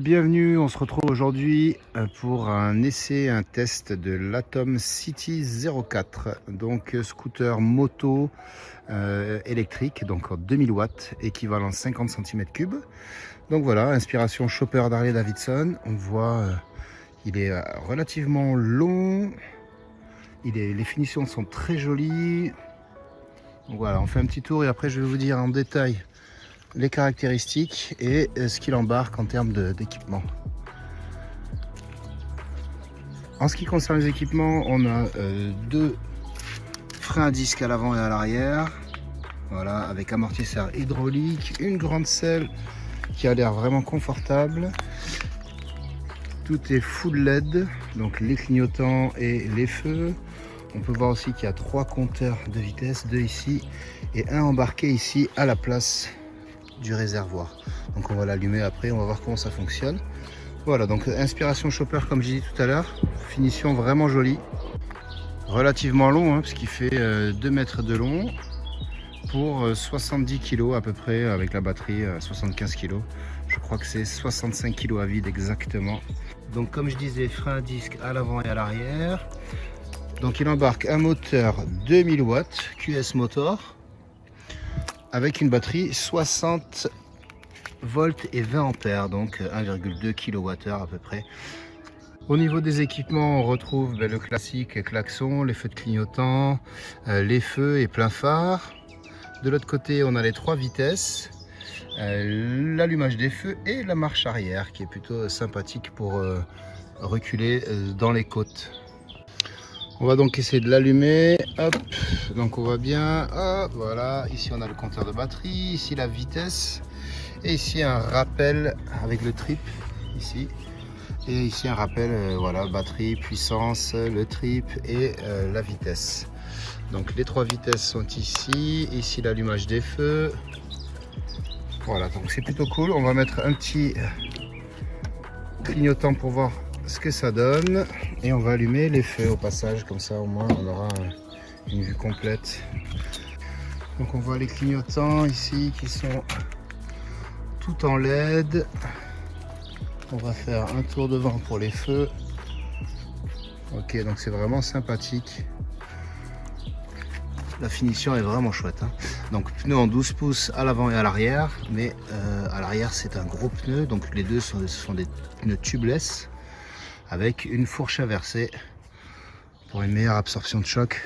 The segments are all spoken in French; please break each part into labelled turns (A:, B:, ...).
A: bienvenue, on se retrouve aujourd'hui pour un essai, un test de l'Atom City 04, donc scooter moto électrique, donc en 2000 watts, équivalent 50 cm3. Donc voilà, inspiration Chopper d'Harley Davidson. On voit, il est relativement long, les finitions sont très jolies. Donc voilà, on fait un petit tour et après je vais vous dire en détail les caractéristiques et ce qu'il embarque en termes d'équipement. En ce qui concerne les équipements, on a deux freins à disque à l'avant et à l'arrière, voilà, avec amortisseur hydraulique, une grande selle qui a l'air vraiment confortable. Tout est full LED, donc les clignotants et les feux. On peut voir aussi qu'il y a 3 compteurs de vitesse, 2 ici et un embarqué ici à la place du réservoir. Donc on va l'allumer après, on va voir comment ça fonctionne. Voilà, donc inspiration Chopper comme j'ai dit tout à l'heure, finition vraiment jolie, relativement long parce qu'il fait 2 mètres de long pour 70 kg à peu près avec la batterie 75 kg. Je crois que c'est 65 kg à vide exactement. Donc comme je disais, frein à disque à l'avant et à l'arrière. Donc il embarque un moteur 2000 watts QS Motor avec une batterie 60 volts et 20 ampères, donc 1,2 kWh à peu près. Au niveau des équipements, on retrouve le classique klaxon, les feux de clignotant, les feux et plein phare. De l'autre côté, on a les 3 vitesses, l'allumage des feux et la marche arrière qui est plutôt sympathique pour reculer dans les côtes. On va donc essayer de l'allumer, hop, donc on voit bien, hop, voilà, ici on a le compteur de batterie, ici la vitesse, et ici un rappel avec le trip, ici, et ici un rappel, voilà, batterie, puissance, le trip et la vitesse. Donc les 3 vitesses sont ici l'allumage des feux, voilà, donc c'est plutôt cool. On va mettre un petit clignotant pour voir ce que ça donne et on va allumer les feux au passage, comme ça au moins on aura une vue complète. Donc on voit les clignotants ici qui sont tout en LED. On va faire un tour devant pour les feux. Ok, donc c'est vraiment sympathique, la finition est vraiment chouette Donc pneu en 12 pouces à l'avant et à l'arrière, mais à l'arrière c'est un gros pneu, donc les deux sont des pneus tubeless avec une fourche inversée pour une meilleure absorption de choc.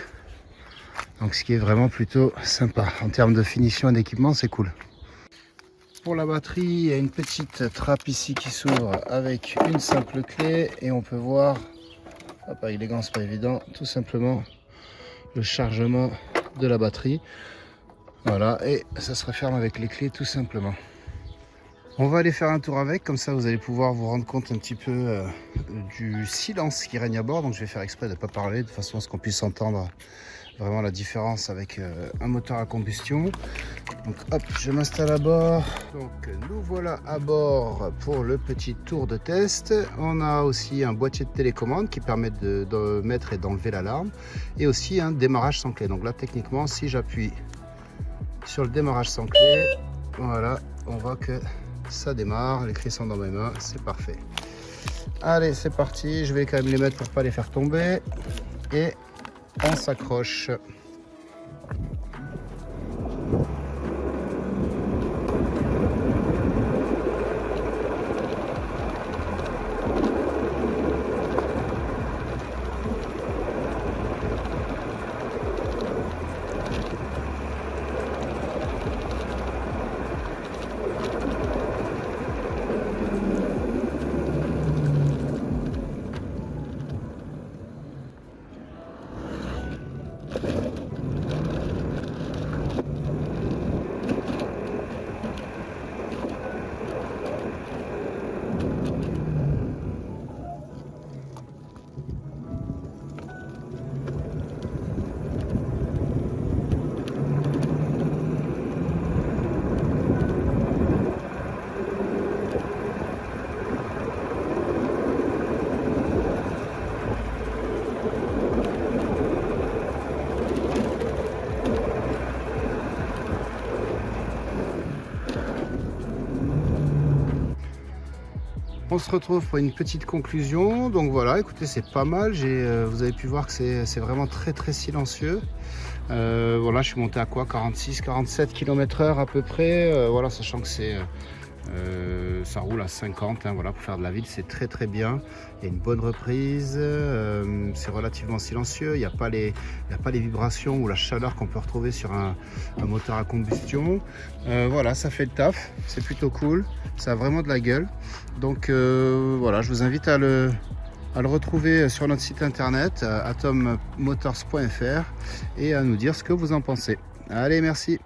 A: Donc ce qui est vraiment plutôt sympa. En termes de finition et d'équipement, c'est cool. Pour la batterie, il y a une petite trappe ici qui s'ouvre avec une simple clé et on peut voir, hop, avec les gants c'est pas évident, tout simplement le chargement de la batterie. Voilà, et ça se referme avec les clés tout simplement. On va aller faire un tour avec, comme ça vous allez pouvoir vous rendre compte un petit peu du silence qui règne à bord. Donc je vais faire exprès de ne pas parler, de façon à ce qu'on puisse entendre vraiment la différence avec un moteur à combustion. Donc hop, je m'installe à bord. Donc nous voilà à bord pour le petit tour de test. On a aussi un boîtier de télécommande qui permet de mettre et d'enlever l'alarme. Et aussi un démarrage sans clé. Donc là techniquement, si j'appuie sur le démarrage sans clé, voilà, on voit que ça démarre, les clés sont dans mes mains, c'est parfait. Allez, c'est parti, je vais quand même les mettre pour pas les faire tomber et on s'accroche. On se retrouve pour une petite conclusion. Donc voilà, écoutez, c'est pas mal. Vous avez pu voir que c'est vraiment très silencieux. Voilà, je suis monté à quoi, 46-47 km/h à peu près. Voilà, sachant que ça roule à 50, hein, voilà, pour faire de la ville, c'est très bien. Il y a une bonne reprise, c'est relativement silencieux, il n'y a pas les vibrations ou la chaleur qu'on peut retrouver sur un moteur à combustion. Voilà, ça fait le taf, c'est plutôt cool, ça a vraiment de la gueule. Donc voilà, je vous invite à le retrouver sur notre site internet atommotors.fr et à nous dire ce que vous en pensez. Allez, merci.